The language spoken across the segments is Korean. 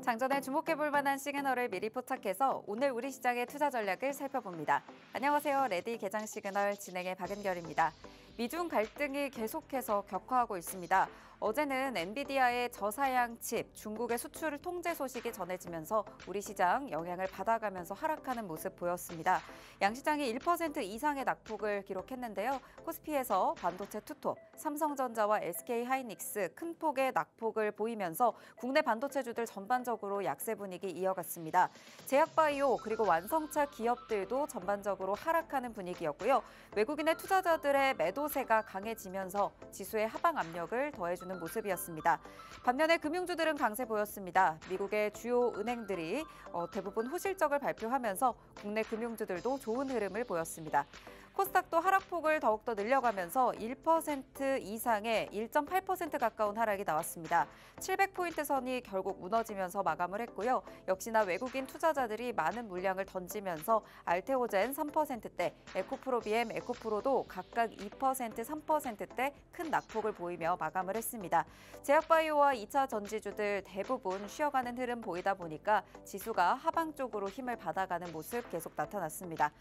장전에 주목해볼 만한 시그널을 미리 포착해서 오늘 우리 시장의 투자 전략을 살펴봅니다. 안녕하세요. 레디 개장 시그널 진행의 박은결입니다. 미중 갈등이 계속해서 격화하고 있습니다. 어제는 엔비디아의 저사양 칩, 중국의 수출 통제 소식이 전해지면서 우리 시장 영향을 받아가면서 하락하는 모습 보였습니다. 양시장이 1% 이상의 낙폭을 기록했는데요. 코스피에서 반도체 투톱, 삼성전자와 SK하이닉스 큰 폭의 낙폭을 보이면서 국내 반도체주들 전반적으로 약세 분위기 이어갔습니다. 제약바이오 그리고 완성차 기업들도 전반적으로 하락하는 분위기였고요. 외국인의 투자자들의 매도세가 강해지면서 지수의 하방 압력을 더해주는 모습이었습니다. 반면에 금융주들은 강세 보였습니다. 미국의 주요 은행들이 대부분 호실적을 발표하면서 국내 금융주들도 좋은 흐름을 보였습니다. 코스닥도 하락폭을 더욱더 늘려가면서 1% 이상의 1.8% 가까운 하락이 나왔습니다. 700포인트 선이 결국 무너지면서 마감을 했고요. 역시나 외국인 투자자들이 많은 물량을 던지면서 알테오젠 3%대, 에코프로비엠, 에코프로도 각각 2%, 3%대 큰 낙폭을 보이며 마감을 했습니다. 제약바이오와 2차 전지주들 대부분 쉬어가는 흐름 보이다 보니까 지수가 하방 쪽으로 힘을 받아가는 모습 계속 나타났습니다.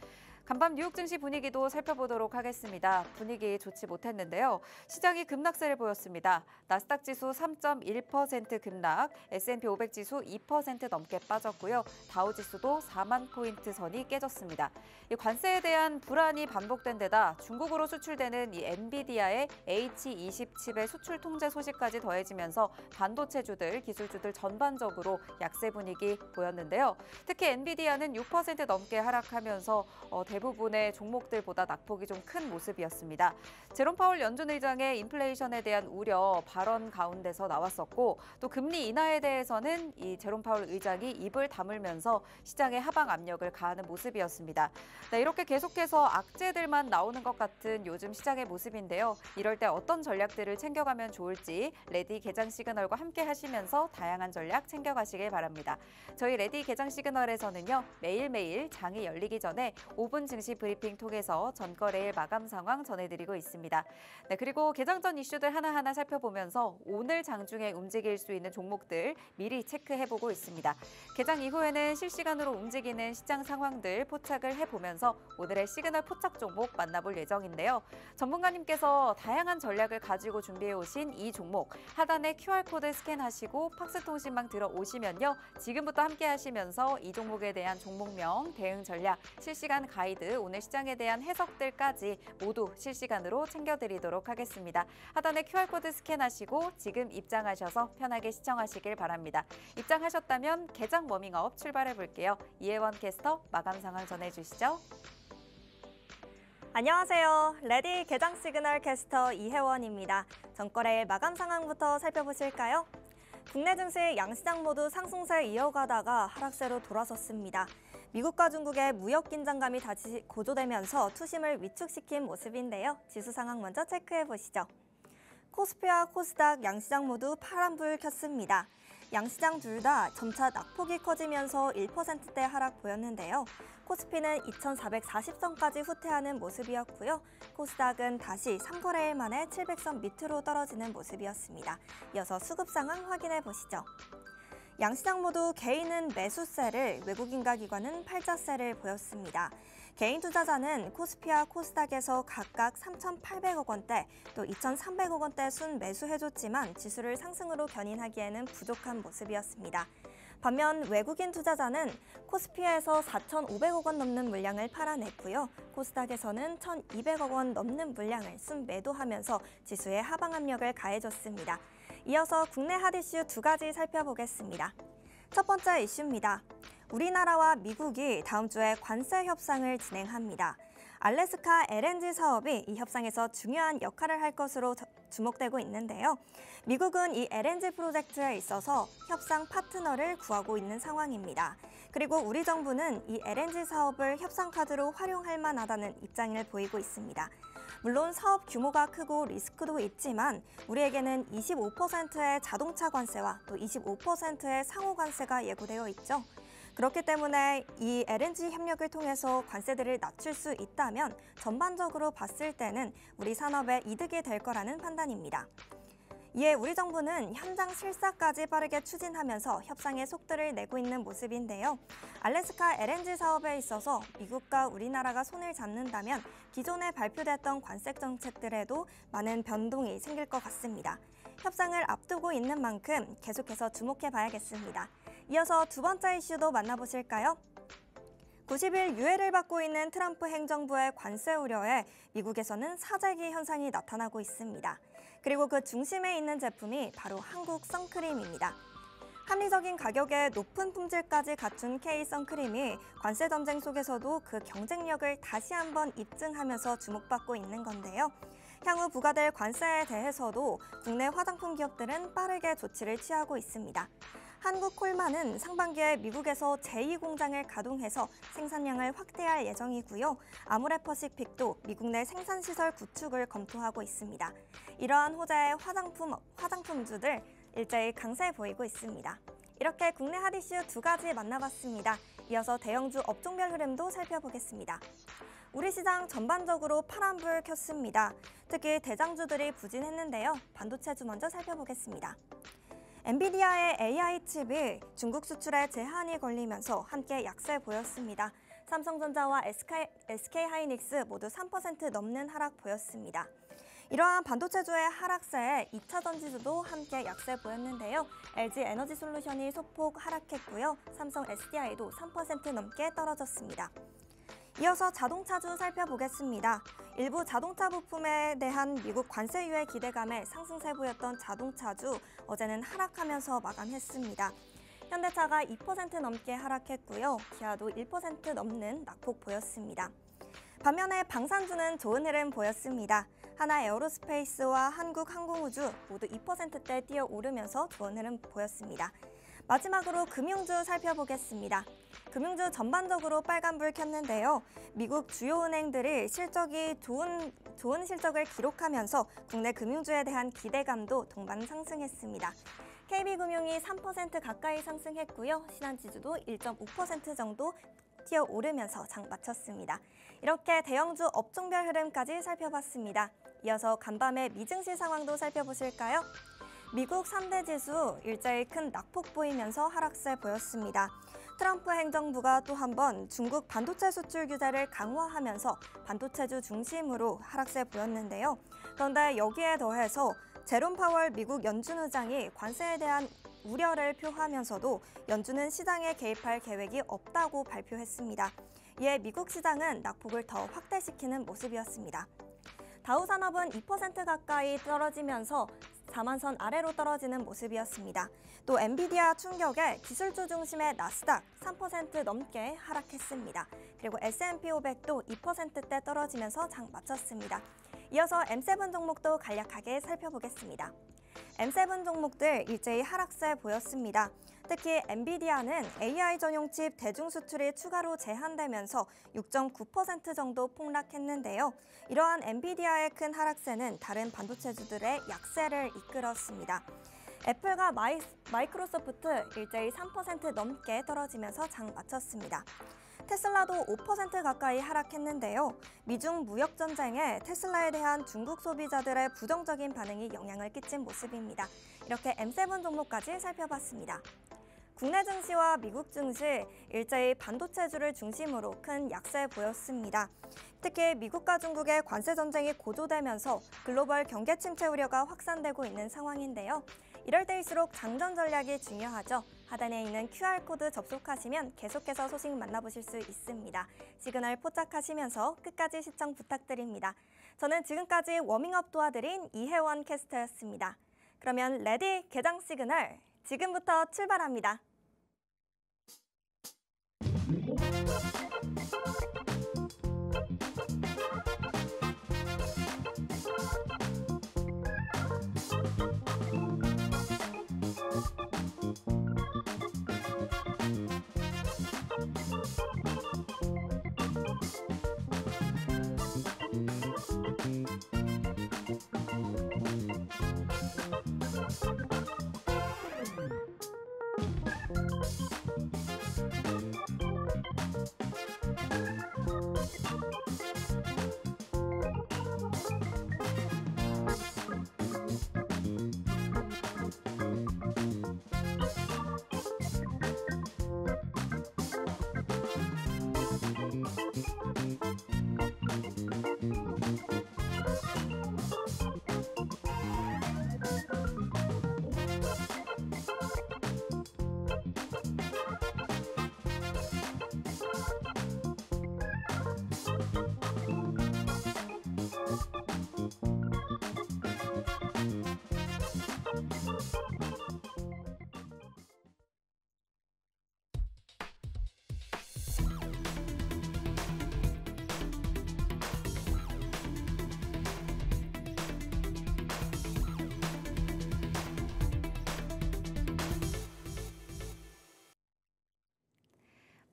간밤 뉴욕 증시 분위기도 살펴보도록 하겠습니다. 분위기 좋지 못했는데요. 시장이 급락세를 보였습니다. 나스닥 지수 3.1% 급락, S&P 500 지수 2% 넘게 빠졌고요. 다우 지수도 4만 포인트 선이 깨졌습니다. 이 관세에 대한 불안이 반복된 데다 중국으로 수출되는 이 엔비디아의 H20 칩의 수출 통제 소식까지 더해지면서 반도체주들, 기술주들 전반적으로 약세 분위기 보였는데요. 특히 엔비디아는 6% 넘게 하락하면서 대부분의 종목들보다 낙폭이 좀 큰 모습이었습니다. 제롬 파월 연준 의장의 인플레이션에 대한 우려 발언 가운데서 나왔었고 또 금리 인하에 대해서는 이 제롬 파월 의장이 입을 다물면서 시장의 하방 압력을 가하는 모습이었습니다. 네, 이렇게 계속해서 악재들만 나오는 것 같은 요즘 시장의 모습인데요. 이럴 때 어떤 전략들을 챙겨가면 좋을지 레디 개장 시그널과 함께 하시면서 다양한 전략 챙겨가시길 바랍니다. 저희 레디 개장 시그널에서는요. 매일매일 장이 열리기 전에 5분 증시 브리핑 통해서 전거래일 마감 상황 전해드리고 있습니다. 네, 그리고 개장 전 이슈들 하나하나 살펴보면서 오늘 장중에 움직일 수 있는 종목들 미리 체크해보고 있습니다. 개장 이후에는 실시간으로 움직이는 시장 상황들 포착을 해보면서 오늘의 시그널 포착 종목 만나볼 예정인데요. 전문가님께서 다양한 전략을 가지고 준비해오신 이 종목 하단에 QR코드 스캔하시고 팍스통신망 들어오시면요. 지금부터 함께 하시면서 이 종목에 대한 종목명, 대응 전략, 실시간 가이드, 오늘 시장에 대한 해석들까지 모두 실시간으로 챙겨드리도록 하겠습니다. 하단에 QR코드 스캔하시고 지금 입장하셔서 편하게 시청하시길 바랍니다. 입장하셨다면 개장 워밍업 출발해볼게요. 이혜원 캐스터 마감 상황 전해주시죠. 안녕하세요. 레디 개장 시그널 캐스터 이혜원입니다. 전거래일 마감 상황부터 살펴보실까요? 국내 증시 양시장 모두 상승세 이어가다가 하락세로 돌아섰습니다. 미국과 중국의 무역 긴장감이 다시 고조되면서 투심을 위축시킨 모습인데요. 지수 상황 먼저 체크해 보시죠. 코스피와 코스닥 양시장 모두 파란불 켰습니다. 양시장 둘 다 점차 낙폭이 커지면서 1%대 하락 보였는데요. 코스피는 2440선까지 후퇴하는 모습이었고요. 코스닥은 다시 3거래일 만에 700선 밑으로 떨어지는 모습이었습니다. 이어서 수급 상황 확인해 보시죠. 양시장 모두 개인은 매수세를, 외국인과 기관은 팔자세를 보였습니다. 개인 투자자는 코스피와 코스닥에서 각각 3,800억 원대, 또 2,300억 원대 순 매수해줬지만 지수를 상승으로 견인하기에는 부족한 모습이었습니다. 반면 외국인 투자자는 코스피에서 4,500억 원 넘는 물량을 팔아냈고요. 코스닥에서는 1,200억 원 넘는 물량을 순 매도하면서 지수의 하방 압력을 가해줬습니다. 이어서 국내 핫 이슈 두 가지 살펴보겠습니다. 첫 번째 이슈입니다. 우리나라와 미국이 다음 주에 관세 협상을 진행합니다. 알래스카 LNG 사업이 이 협상에서 중요한 역할을 할 것으로 주목되고 있는데요. 미국은 이 LNG 프로젝트에 있어서 협상 파트너를 구하고 있는 상황입니다. 그리고 우리 정부는 이 LNG 사업을 협상 카드로 활용할 만하다는 입장을 보이고 있습니다. 물론 사업 규모가 크고 리스크도 있지만 우리에게는 25%의 자동차 관세와 또 25%의 상호 관세가 예고되어 있죠. 그렇기 때문에 이 LNG 협력을 통해서 관세들을 낮출 수 있다면 전반적으로 봤을 때는 우리 산업에 이득이 될 거라는 판단입니다. 이에 우리 정부는 현장 실사까지 빠르게 추진하면서 협상의 속도를 내고 있는 모습인데요. 알래스카 LNG 사업에 있어서 미국과 우리나라가 손을 잡는다면 기존에 발표됐던 관세 정책들에도 많은 변동이 생길 것 같습니다. 협상을 앞두고 있는 만큼 계속해서 주목해 봐야겠습니다. 이어서 두 번째 이슈도 만나보실까요? 90일 유예를 받고 있는 트럼프 행정부의 관세 우려에 미국에서는 사재기 현상이 나타나고 있습니다. 그리고 그 중심에 있는 제품이 바로 한국 선크림입니다. 합리적인 가격에 높은 품질까지 갖춘 K 선크림이 관세 전쟁 속에서도 그 경쟁력을 다시 한번 입증하면서 주목받고 있는 건데요. 향후 부과될 관세에 대해서도 국내 화장품 기업들은 빠르게 조치를 취하고 있습니다. 한국콜마는 상반기에 미국에서 제2공장을 가동해서 생산량을 확대할 예정이고요. 아모레퍼시픽도 미국 내 생산시설 구축을 검토하고 있습니다. 이러한 호재의 화장품주들 일제히 강세 보이고 있습니다. 이렇게 국내 핫이슈 두 가지 만나봤습니다. 이어서 대형주 업종별 흐름도 살펴보겠습니다. 우리 시장 전반적으로 파란불 켰습니다. 특히 대장주들이 부진했는데요. 반도체주 먼저 살펴보겠습니다. 엔비디아의 AI 칩이 중국 수출에 제한이 걸리면서 함께 약세 보였습니다. 삼성전자와 SK하이닉스 모두 3% 넘는 하락 보였습니다. 이러한 반도체주의 하락세에 2차 전지주도 함께 약세 보였는데요. LG 에너지솔루션이 소폭 하락했고요. 삼성 SDI도 3% 넘게 떨어졌습니다. 이어서 자동차주 살펴보겠습니다. 일부 자동차 부품에 대한 미국 관세 유예 기대감에 상승세 보였던 자동차주 어제는 하락하면서 마감했습니다. 현대차가 2% 넘게 하락했고요. 기아도 1% 넘는 낙폭 보였습니다. 반면에 방산주는 좋은 흐름 보였습니다. 하나에어로스페이스와 한국항공우주 모두 2%대 뛰어오르면서 좋은 흐름 보였습니다. 마지막으로 금융주 살펴보겠습니다. 금융주 전반적으로 빨간불 켰는데요. 미국 주요 은행들이 실적이 좋은 실적을 기록하면서 국내 금융주에 대한 기대감도 동반 상승했습니다. KB금융이 3% 가까이 상승했고요. 신한지주도 1.5% 정도 뛰어오르면서 장 마쳤습니다. 이렇게 대형주 업종별 흐름까지 살펴봤습니다. 이어서 간밤의 미증시 상황도 살펴보실까요? 미국 3대 지수 일제히 큰 낙폭 보이면서 하락세 보였습니다. 트럼프 행정부가 또 한 번 중국 반도체 수출 규제를 강화하면서 반도체주 중심으로 하락세 보였는데요. 그런데 여기에 더해서 제롬 파월 미국 연준 의장이 관세에 대한 우려를 표하면서도 연준은 시장에 개입할 계획이 없다고 발표했습니다. 이에 미국 시장은 낙폭을 더 확대시키는 모습이었습니다. 다우산업은 2% 가까이 떨어지면서 4만선 아래로 떨어지는 모습이었습니다. 또 엔비디아 충격에 기술주 중심의 나스닥 3% 넘게 하락했습니다. 그리고 S&P 500도 2%대 떨어지면서 장 마쳤습니다. 이어서 M7 종목도 간략하게 살펴보겠습니다. M7 종목들 일제히 하락세 보였습니다. 특히 엔비디아는 AI 전용 칩 대중 수출이 추가로 제한되면서 6.9% 정도 폭락했는데요. 이러한 엔비디아의 큰 하락세는 다른 반도체주들의 약세를 이끌었습니다. 애플과 마이크로소프트 일제히 3% 넘게 떨어지면서 장 마쳤습니다. 테슬라도 5% 가까이 하락했는데요. 미중 무역 전쟁에 테슬라에 대한 중국 소비자들의 부정적인 반응이 영향을 끼친 모습입니다. 이렇게 M7 종목까지 살펴봤습니다. 국내 증시와 미국 증시 일제히 반도체주를 중심으로 큰 약세 보였습니다. 특히 미국과 중국의 관세 전쟁이 고조되면서 글로벌 경제 침체 우려가 확산되고 있는 상황인데요. 이럴 때일수록 장전 전략이 중요하죠. 하단에 있는 QR코드 접속하시면 계속해서 소식 만나보실 수 있습니다. 시그널 포착하시면서 끝까지 시청 부탁드립니다. 저는 지금까지 워밍업 도와드린 이혜원 캐스터였습니다. 그러면 레디 개장 시그널 지금부터 출발합니다.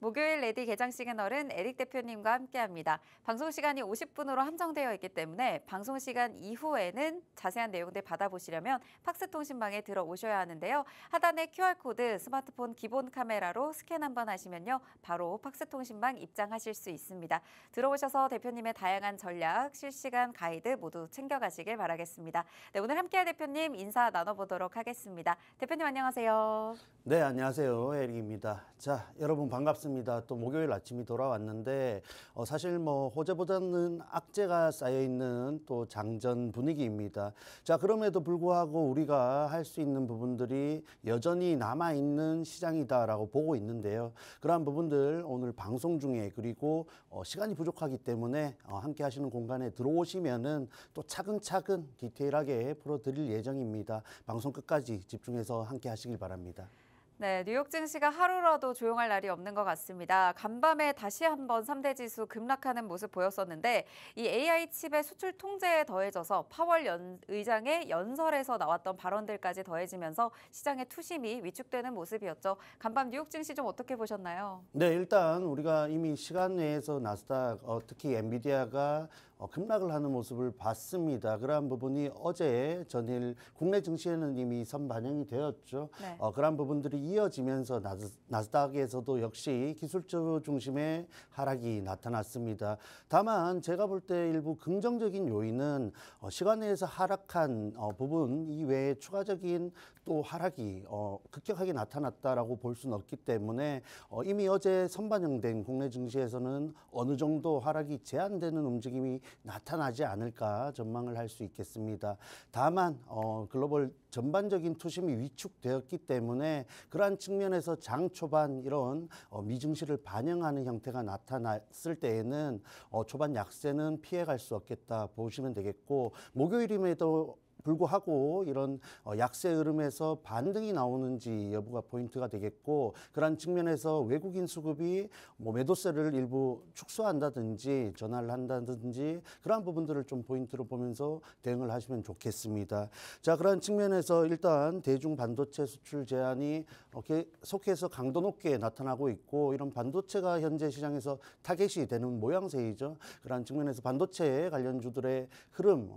목요일 레디 개장 시그널은 에릭 대표님과 함께합니다. 방송 시간이 50분으로 한정되어 있기 때문에 방송 시간 이후에는 자세한 내용들 받아보시려면 팍스 통신망에 들어오셔야 하는데요. 하단의 QR코드 스마트폰 기본 카메라로 스캔 한번 하시면요. 바로 팍스 통신망 입장하실 수 있습니다. 들어오셔서 대표님의 다양한 전략, 실시간 가이드 모두 챙겨가시길 바라겠습니다. 네, 오늘 함께할 대표님 인사 나눠보도록 하겠습니다. 대표님 안녕하세요. 네, 안녕하세요. 에릭입니다. 자, 여러분 반갑습니다. 또 목요일 아침이 돌아왔는데 사실 뭐 호재보다는 악재가 쌓여 있는 또 장전 분위기입니다. 자, 그럼에도 불구하고 우리가 할 수 있는 부분들이 여전히 남아 있는 시장이다라고 보고 있는데요. 그러한 부분들 오늘 방송 중에 그리고 시간이 부족하기 때문에 함께 하시는 공간에 들어오시면은 또 차근차근 디테일하게 풀어드릴 예정입니다. 방송 끝까지 집중해서 함께 하시길 바랍니다. 네, 뉴욕 증시가 하루라도 조용할 날이 없는 것 같습니다. 간밤에 다시 한번 3대 지수 급락하는 모습 보였었는데 이 AI 칩의 수출 통제에 더해져서 파월 의장의 연설에서 나왔던 발언들까지 더해지면서 시장의 투심이 위축되는 모습이었죠. 간밤 뉴욕 증시 좀 어떻게 보셨나요? 네, 일단 우리가 이미 시간 내에서 나스닥, 특히 엔비디아가 급락을 하는 모습을 봤습니다. 그러한 부분이 어제 전일 국내 증시에는 이미 선반영이 되었죠. 네. 그러한 부분들이 이어지면서 나스닥에서도 역시 기술주 중심의 하락이 나타났습니다. 다만 제가 볼 때 일부 긍정적인 요인은 시간 내에서 하락한 부분 이외에 추가적인 또 하락이 급격하게 나타났다라고 볼 수는 없기 때문에 이미 어제 선반영된 국내 증시에서는 어느 정도 하락이 제한되는 움직임이 나타나지 않을까 전망을 할 수 있겠습니다. 다만 글로벌 전반적인 투심이 위축되었기 때문에 그러한 측면에서 장 초반 이런 미증시를 반영하는 형태가 나타났을 때에는 초반 약세는 피해갈 수 없겠다 보시면 되겠고, 목요일임에도 불구하고 이런 약세 흐름에서 반등이 나오는지 여부가 포인트가 되겠고, 그런 측면에서 외국인 수급이 뭐 매도세를 일부 축소한다든지 전환을 한다든지 그러한 부분들을 좀 포인트로 보면서 대응을 하시면 좋겠습니다. 자, 그런 측면에서 일단 대중 반도체 수출 제한이 계속해서 강도 높게 나타나고 있고, 이런 반도체가 현재 시장에서 타겟이 되는 모양새이죠. 그런 측면에서 반도체 관련주들의 흐름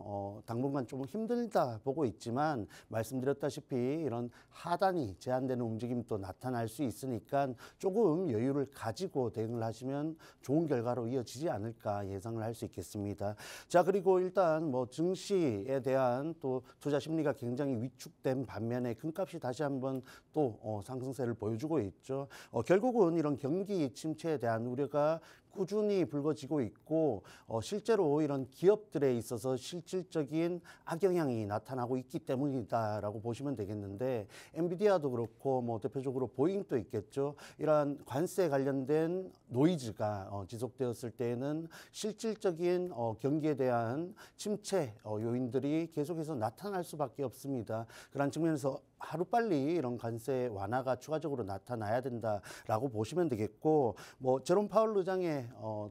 당분간 좀 힘들다 보고 있지만, 말씀드렸다시피 이런 하단이 제한되는 움직임도 나타날 수 있으니까 조금 여유를 가지고 대응을 하시면 좋은 결과로 이어지지 않을까 예상을 할 수 있겠습니다. 자, 그리고 일단 뭐 증시에 대한 또 투자 심리가 굉장히 위축된 반면에 금값이 다시 한번 또 상승세를 보여주고 있죠. 결국은 이런 경기 침체에 대한 우려가 꾸준히 불거지고 있고, 실제로 이런 기업들에 있어서 실질적인 악영향이 나타나고 있기 때문이다라고 보시면 되겠는데, 엔비디아도 그렇고 뭐 대표적으로 보잉도 있겠죠. 이러한 관세 관련된 노이즈가 지속되었을 때에는 실질적인 경기에 대한 침체 요인들이 계속해서 나타날 수밖에 없습니다. 그런 측면에서 하루빨리 이런 관세 완화가 추가적으로 나타나야 된다라고 보시면 되겠고, 뭐 제롬 파월 의장의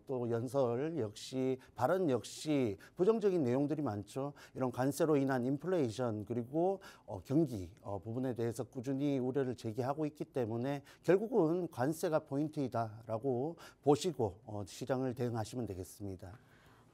또 연설 역시 발언 역시 부정적인 내용들이 많죠. 이런 관세로 인한 인플레이션 그리고 경기 부분에 대해서 꾸준히 우려를 제기하고 있기 때문에 결국은 관세가 포인트이다라고 보시고 시장을 대응하시면 되겠습니다.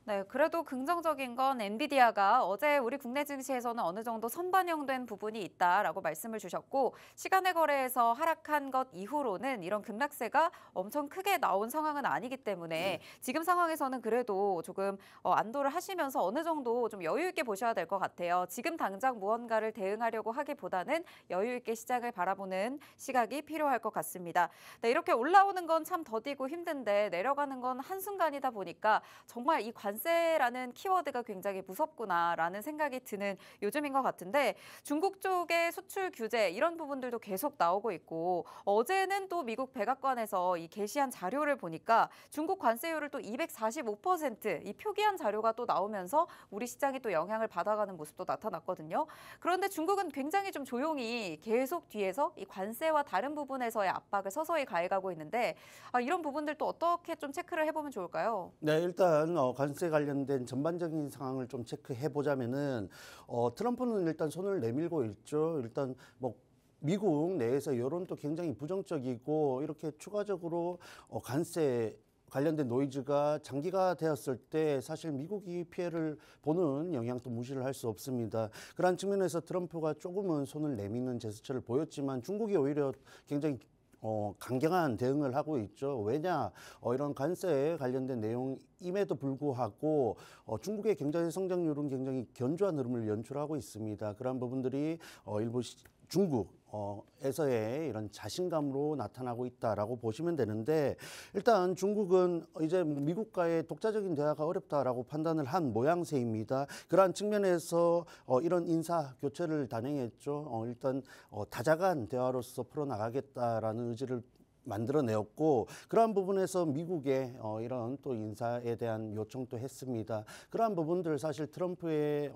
네, 그래도 긍정적인 건 엔비디아가 어제 우리 국내 증시에서는 어느 정도 선반영된 부분이 있다라고 말씀을 주셨고, 시간의 거래에서 하락한 것 이후로는 이런 급락세가 엄청 크게 나온 상황은 아니기 때문에 지금 상황에서는 그래도 조금 안도를 하시면서 어느 정도 좀 여유 있게 보셔야 될 것 같아요. 지금 당장 무언가를 대응하려고 하기보다는 여유 있게 시장을 바라보는 시각이 필요할 것 같습니다. 네, 이렇게 올라오는 건 참 더디고 힘든데 내려가는 건 한순간이다 보니까 정말 이 관세라는 키워드가 굉장히 무섭구나라는 생각이 드는 요즘인 것 같은데, 중국 쪽의 수출 규제 이런 부분들도 계속 나오고 있고, 어제는 또 미국 백악관에서 이 게시한 자료를 보니까 중국 관세율을 또 245% 이 표기한 자료가 또 나오면서 우리 시장이 또 영향을 받아가는 모습도 나타났거든요. 그런데 중국은 굉장히 좀 조용히 계속 뒤에서 이 관세와 다른 부분에서의 압박을 서서히 가해가고 있는데, 이런 부분들도 어떻게 좀 체크를 해보면 좋을까요? 네, 일단 관세 관련된 전반적인 상황을 좀 체크해 보자면은 트럼프는 일단 손을 내밀고 있죠. 일단 뭐 미국 내에서 여론도 굉장히 부정적이고 이렇게 추가적으로 관세 관련된 노이즈가 장기화되었을 때 사실 미국이 피해를 보는 영향도 무시를 할 수 없습니다. 그러한 측면에서 트럼프가 조금은 손을 내미는 제스처를 보였지만 중국이 오히려 굉장히 강경한 대응을 하고 있죠. 왜냐? 이런 관세에 관련된 내용임에도 불구하고 중국의 경제 성장률은 굉장히 견조한 흐름을 연출하고 있습니다. 그런 부분들이 일부 중국에서의 이런 자신감으로 나타나고 있다라고 보시면 되는데, 일단 중국은 이제 미국과의 독자적인 대화가 어렵다라고 판단을 한 모양새입니다. 그러한 측면에서 이런 인사 교체를 단행했죠. 일단 다자간 대화로서 풀어나가겠다라는 의지를 만들어내었고, 그러한 부분에서 미국의 이런 또 인사에 대한 요청도 했습니다. 그러한 부분들 사실 트럼프의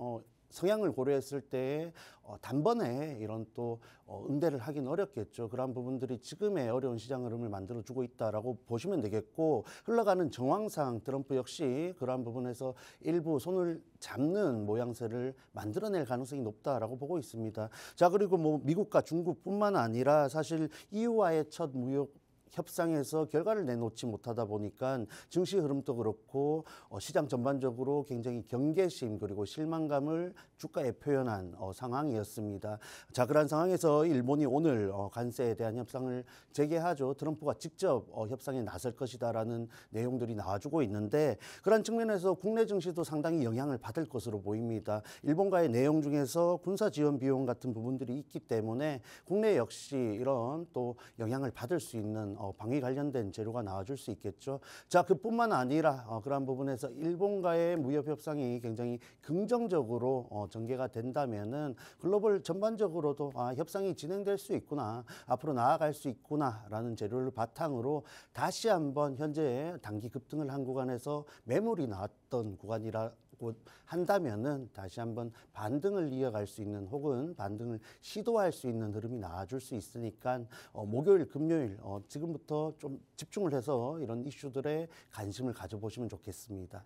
성향을 고려했을 때 단번에 이런 또 응대를 하긴 어렵겠죠. 그러한 부분들이 지금의 어려운 시장 흐름을 만들어주고 있다라고 보시면 되겠고, 흘러가는 정황상 트럼프 역시 그러한 부분에서 일부 손을 잡는 모양새를 만들어낼 가능성이 높다라고 보고 있습니다. 자, 그리고 뭐 미국과 중국뿐만 아니라 사실 EU와의 첫 무역 협상에서 결과를 내놓지 못하다 보니까 증시 흐름도 그렇고 시장 전반적으로 굉장히 경계심 그리고 실망감을 주가에 표현한 상황이었습니다. 자, 그런 상황에서 일본이 오늘 관세에 대한 협상을 재개하죠. 트럼프가 직접 협상에 나설 것이다라는 내용들이 나와주고 있는데, 그런 측면에서 국내 증시도 상당히 영향을 받을 것으로 보입니다. 일본과의 내용 중에서 군사 지원 비용 같은 부분들이 있기 때문에 국내 역시 이런 또 영향을 받을 수 있는 방위 관련된 재료가 나와줄 수 있겠죠. 자, 그뿐만 아니라 그러한 부분에서 일본과의 무역 협상이 굉장히 긍정적으로 전개가 된다면은 글로벌 전반적으로도 협상이 진행될 수 있구나, 앞으로 나아갈 수 있구나라는 재료를 바탕으로 다시 한번 현재 단기 급등을 한 구간에서 매물이 나왔던 구간이라고 한다면은 다시 한번 반등을 이어갈 수 있는 혹은 반등을 시도할 수 있는 흐름이 나와줄 수 있으니까 목요일, 금요일 지금부터 좀 집중을 해서 이런 이슈들에 관심을 가져보시면 좋겠습니다.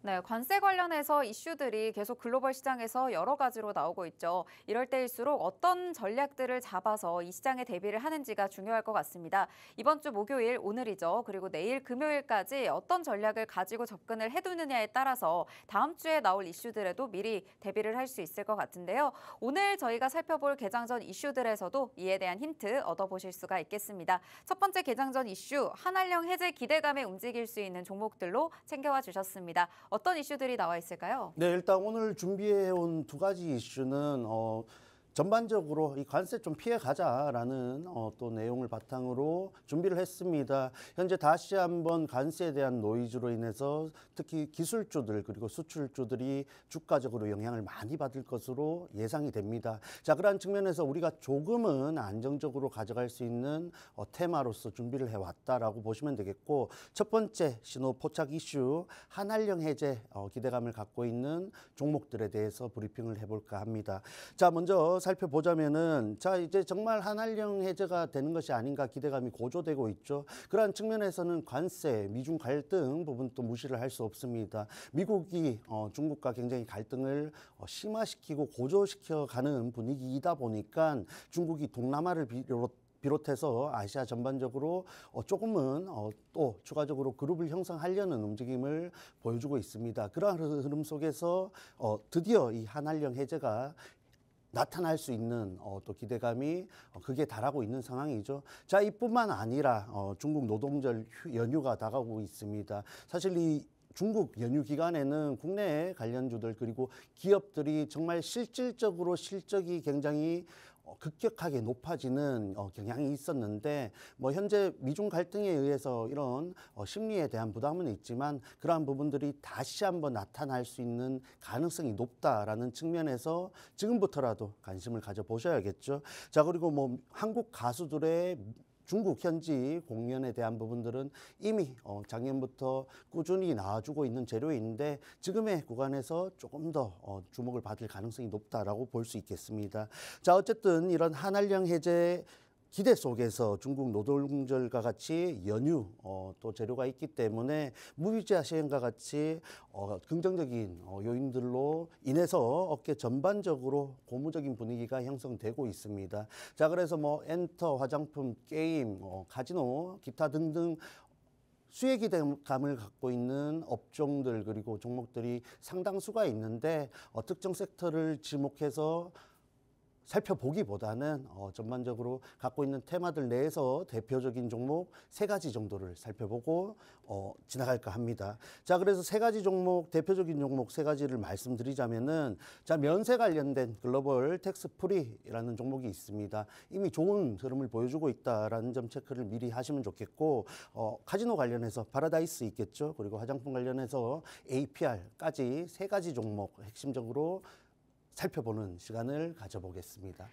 네, 관세 관련해서 이슈들이 계속 글로벌 시장에서 여러 가지로 나오고 있죠. 이럴 때일수록 어떤 전략들을 잡아서 이 시장에 대비를 하는지가 중요할 것 같습니다. 이번 주 목요일, 오늘이죠. 그리고 내일 금요일까지 어떤 전략을 가지고 접근을 해두느냐에 따라서 다음 주에 나올 이슈들에도 미리 대비를 할 수 있을 것 같은데요. 오늘 저희가 살펴볼 개장 전 이슈들에서도 이에 대한 힌트 얻어보실 수가 있겠습니다. 첫 번째 개장 전 이슈, 한한령 해제 기대감에 움직일 수 있는 종목들로 챙겨와 주셨습니다. 어떤 이슈들이 나와 있을까요? 네, 일단 오늘 준비해온 두 가지 이슈는 전반적으로 이 관세 좀 피해 가자라는 또 내용을 바탕으로 준비를 했습니다. 현재 다시 한번 관세에 대한 노이즈로 인해서 특히 기술주들 그리고 수출주들이 주가적으로 영향을 많이 받을 것으로 예상이 됩니다. 자, 그러한 측면에서 우리가 조금은 안정적으로 가져갈 수 있는 테마로서 준비를 해왔다라고 보시면 되겠고, 첫 번째 신호 포착 이슈 한한령 해제 기대감을 갖고 있는 종목들에 대해서 브리핑을 해볼까 합니다. 자, 먼저 살펴보자면은 자, 이제 정말 한한령 해제가 되는 것이 아닌가 기대감이 고조되고 있죠. 그러한 측면에서는 관세, 미중 갈등 부분도 무시를 할 수 없습니다. 미국이 중국과 굉장히 갈등을 심화시키고 고조시켜가는 분위기이다 보니까 중국이 동남아를 비롯해서 아시아 전반적으로 조금은 또 추가적으로 그룹을 형성하려는 움직임을 보여주고 있습니다. 그러한 흐름 속에서 드디어 이 한한령 해제가 나타날 수 있는 또 기대감이 극에 달하고 있는 상황이죠. 자, 이뿐만 아니라 중국 노동절 연휴가 다가오고 있습니다. 사실 이 중국 연휴 기간에는 국내 관련주들 그리고 기업들이 정말 실질적으로 실적이 굉장히 급격하게 높아지는 경향이 있었는데, 뭐 현재 미중 갈등에 의해서 이런 심리에 대한 부담은 있지만 그러한 부분들이 다시 한번 나타날 수 있는 가능성이 높다라는 측면에서 지금부터라도 관심을 가져보셔야겠죠. 자, 그리고 뭐 한국 가수들의 중국 현지 공연에 대한 부분들은 이미 작년부터 꾸준히 나와주고 있는 재료인데 지금의 구간에서 조금 더 주목을 받을 가능성이 높다라고 볼 수 있겠습니다. 자, 어쨌든 이런 한한령 해제 기대 속에서 중국 노동절과 같이 연휴 또 재료가 있기 때문에 무비자 시행과 같이 긍정적인 요인들로 인해서 업계 전반적으로 고무적인 분위기가 형성되고 있습니다. 자, 그래서 뭐 엔터, 화장품, 게임, 카지노, 기타 등등 수혜 기대감을 갖고 있는 업종들 그리고 종목들이 상당수가 있는데 특정 섹터를 지목해서 살펴보기보다는 전반적으로 갖고 있는 테마들 내에서 대표적인 종목 3가지 정도를 살펴보고 지나갈까 합니다. 자, 그래서 3가지 종목, 대표적인 종목 3가지를 말씀드리자면은, 자, 면세 관련된 글로벌 텍스 프리라는 종목이 있습니다. 이미 좋은 흐름을 보여주고 있다라는 점 체크를 미리 하시면 좋겠고, 카지노 관련해서 파라다이스 있겠죠. 그리고 화장품 관련해서 APR까지 3가지 종목 핵심적으로 살펴보는 시간을 가져보겠습니다.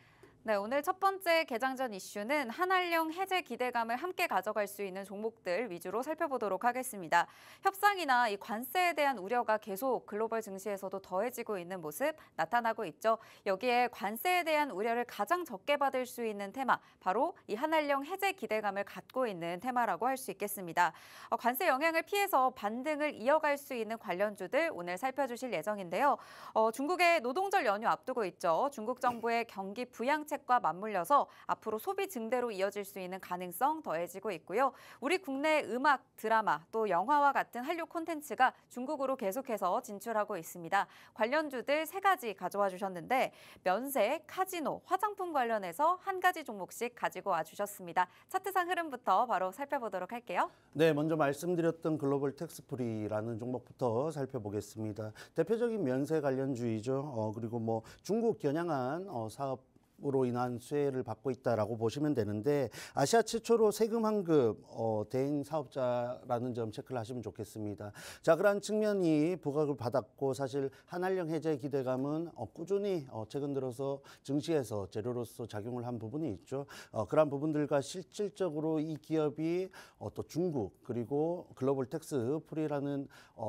네, 오늘 첫 번째 개장전 이슈는 한한령 해제 기대감을 함께 가져갈 수 있는 종목들 위주로 살펴보도록 하겠습니다. 협상이나 이 관세에 대한 우려가 계속 글로벌 증시에서도 더해지고 있는 모습 나타나고 있죠. 여기에 관세에 대한 우려를 가장 적게 받을 수 있는 테마, 바로 이 한한령 해제 기대감을 갖고 있는 테마라고 할 수 있겠습니다. 관세 영향을 피해서 반등을 이어갈 수 있는 관련주들 오늘 살펴주실 예정인데요. 중국의 노동절 연휴 앞두고 있죠. 중국 정부의 경기 부양책 과 맞물려서 앞으로 소비 증대로 이어질 수 있는 가능성 더해지고 있고요. 우리 국내 음악, 드라마, 또 영화와 같은 한류 콘텐츠가 중국으로 계속해서 진출하고 있습니다. 관련주들 3가지 가져와 주셨는데 면세, 카지노, 화장품 관련해서 한 가지 종목씩 가지고 와 주셨습니다. 차트상 흐름부터 바로 살펴보도록 할게요. 네, 먼저 말씀드렸던 글로벌 텍스프리라는 종목부터 살펴보겠습니다. 대표적인 면세 관련주이죠. 그리고 뭐 중국 겨냥한 사업 으로 인한 수혜를 받고 있다라고 보시면 되는데, 아시아 최초로 세금 환급 대행 사업자라는 점 체크를 하시면 좋겠습니다. 자, 그러한 측면이 부각을 받았고, 사실 한한령 해제 기대감은 꾸준히 최근 들어서 증시에서 재료로서 작용을 한 부분이 있죠. 그러한 부분들과 실질적으로 이 기업이 또 중국 그리고 글로벌 텍스 프리라는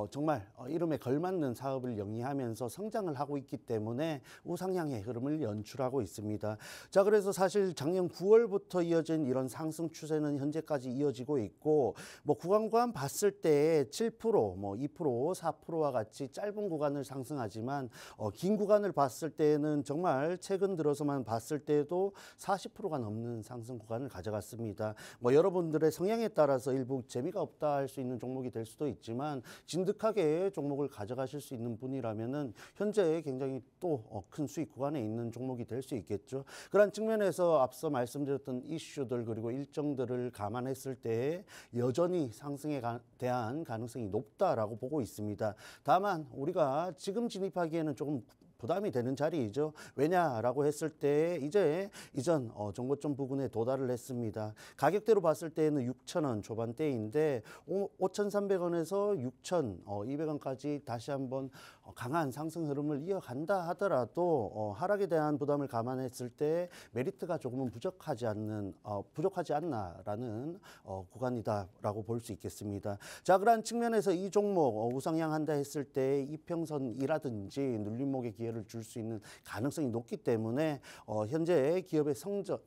정말 이름에 걸맞는 사업을 영위하면서 성장을 하고 있기 때문에 우상향의 흐름을 연출하고 있습니다. 자, 그래서 사실 작년 9월부터 이어진 이런 상승 추세는 현재까지 이어지고 있고, 뭐 구간과 봤을 때 7%, 뭐 2%, 4%와 같이 짧은 구간을 상승하지만 긴 구간을 봤을 때는 정말 최근 들어서만 봤을 때도 40%가 넘는 상승 구간을 가져갔습니다. 뭐 여러분들의 성향에 따라서 일부 재미가 없다 할 수 있는 종목이 될 수도 있지만, 진득하게 종목을 가져가실 수 있는 분이라면은 현재 굉장히 또 큰 수익 구간에 있는 종목이 될 수 있겠죠. 그런 측면에서 앞서 말씀드렸던 이슈들 그리고 일정들을 감안했을 때 여전히 상승에 대한 가능성이 높다라고 보고 있습니다. 다만 우리가 지금 진입하기에는 조금 부담이 되는 자리이죠. 왜냐라고 했을 때 이제 이전 정고점 부근에 도달을 했습니다. 가격대로 봤을 때는 6,000원 초반대인데 5,300원에서 6,200원까지 다시 한번 강한 상승 흐름을 이어간다 하더라도 하락에 대한 부담을 감안했을 때 메리트가 조금은 부족하지 않나라는 구간이다라고 볼 수 있겠습니다. 자, 그러한 측면에서 이 종목 우상향한다 했을 때 이평선이라든지 눌림목의 기회를 줄 수 있는 가능성이 높기 때문에 현재 기업의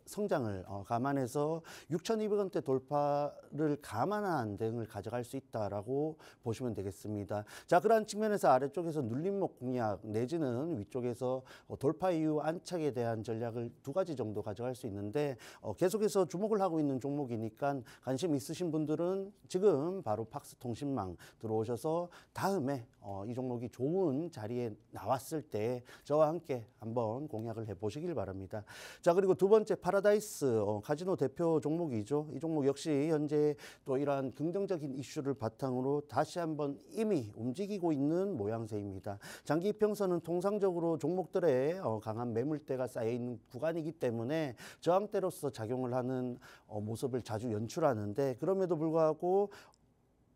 성장을 감안해서 6,200원대 돌파를 감안한 대응을 가져갈 수 있다라고 보시면 되겠습니다. 자, 그러한 측면에서 아래쪽에서 눌림목 공략 내지는 위쪽에서 돌파 이후 안착에 대한 전략을 2가지 정도 가져갈 수 있는데, 계속해서 주목을 하고 있는 종목이니까 관심 있으신 분들은 지금 바로 팍스통신망 들어오셔서 다음에 이 종목이 좋은 자리에 나왔을 때 저와 함께 한번 공략을 해보시길 바랍니다. 자, 그리고 두 번째 파라다이스 카지노 대표 종목이죠. 이 종목 역시 현재 또 이러한 긍정적인 이슈를 바탕으로 다시 한번 이미 움직이고 있는 모양새입니다. 장기 이평선은 통상적으로 종목들의 강한 매물대가 쌓여있는 구간이기 때문에 저항대로서 작용을 하는 모습을 자주 연출하는데, 그럼에도 불구하고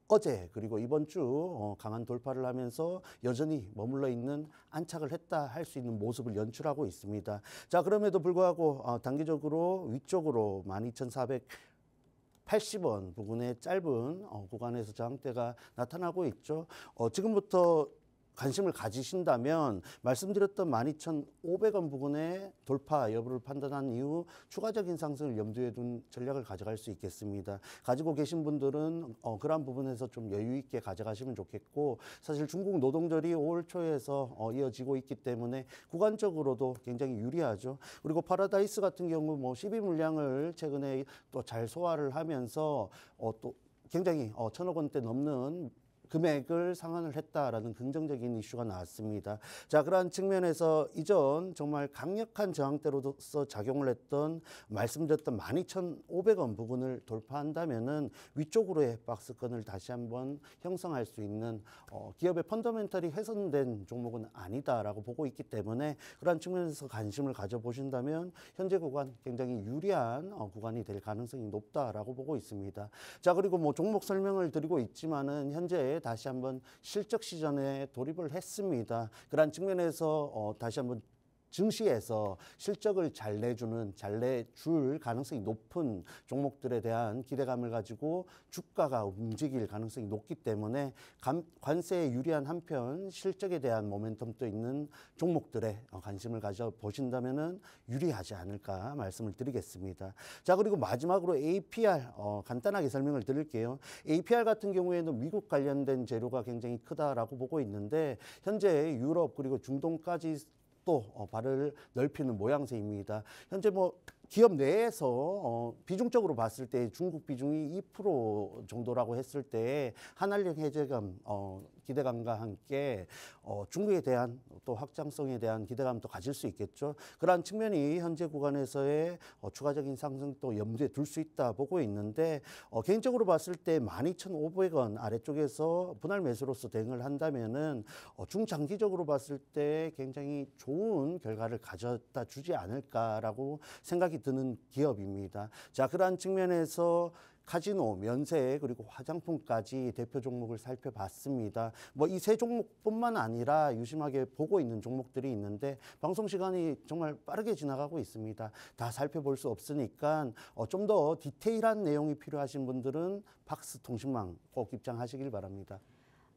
어제 그리고 이번 주 강한 돌파를 하면서 여전히 머물러 있는 안착을 했다 할 수 있는 모습을 연출하고 있습니다. 자, 그럼에도 불구하고 단기적으로 위쪽으로 12,480원 부근의 짧은 구간에서 저항대가 나타나고 있죠. 지금부터 관심을 가지신다면 말씀드렸던 12,500원 부근의 돌파 여부를 판단한 이후 추가적인 상승을 염두에 둔 전략을 가져갈 수 있겠습니다. 가지고 계신 분들은 그러한 부분에서 좀 여유 있게 가져가시면 좋겠고, 사실 중국 노동절이 5월 초에서 이어지고 있기 때문에 구간적으로도 굉장히 유리하죠. 그리고 파라다이스 같은 경우 12 물량을 최근에 또 잘 소화를 하면서 또 굉장히 1,000억 원대 넘는 금액을 상환을 했다라는 긍정적인 이슈가 나왔습니다. 자, 그러한 측면에서 이전 정말 강력한 저항대로서 작용을 했던 말씀드렸던 12,500원 부분을 돌파한다면은 위쪽으로의 박스권을 다시 한번 형성할 수 있는 기업의 펀더멘털이 훼손된 종목은 아니다라고 보고 있기 때문에 그러한 측면에서 관심을 가져보신다면 현재 구간 굉장히 유리한 구간이 될 가능성이 높다라고 보고 있습니다. 자, 그리고 종목 설명을 드리고 있지만은 현재 다시 한번 실적 시전에 돌입을 했습니다. 그러한 측면에서 다시 한번 증시에서 실적을 잘 내줄 가능성이 높은 종목들에 대한 기대감을 가지고 주가가 움직일 가능성이 높기 때문에 관세에 유리한 한편 실적에 대한 모멘텀도 있는 종목들에 관심을 가져보신다면 유리하지 않을까 말씀을 드리겠습니다. 자, 그리고 마지막으로 APR 간단하게 설명을 드릴게요. APR 같은 경우에는 미국 관련된 재료가 굉장히 크다라고 보고 있는데 현재 유럽 그리고 중동까지 또 발을 넓히는 모양새입니다. 현재 기업 내에서 비중적으로 봤을 때 중국 비중이 2% 정도라고 했을 때 한한령 해제감 기대감과 함께 중국에 대한 또 확장성에 대한 기대감도 가질 수 있겠죠. 그러한 측면이 현재 구간에서의 추가적인 상승도 염두에 둘 수 있다 보고 있는데 개인적으로 봤을 때 12,500원 아래쪽에서 분할 매수로서 대응을 한다면은 중장기적으로 봤을 때 굉장히 좋은 결과를 가져다 주지 않을까라고 생각이 드는 기업입니다. 자, 그러한 측면에서 카지노, 면세 그리고 화장품까지 대표 종목을 살펴봤습니다. 이 세 종목뿐만 아니라 유심하게 보고 있는 종목들이 있는데 방송 시간이 정말 빠르게 지나가고 있습니다. 다 살펴볼 수 없으니까 좀 더 디테일한 내용이 필요하신 분들은 팍스통신망 꼭 입장하시길 바랍니다.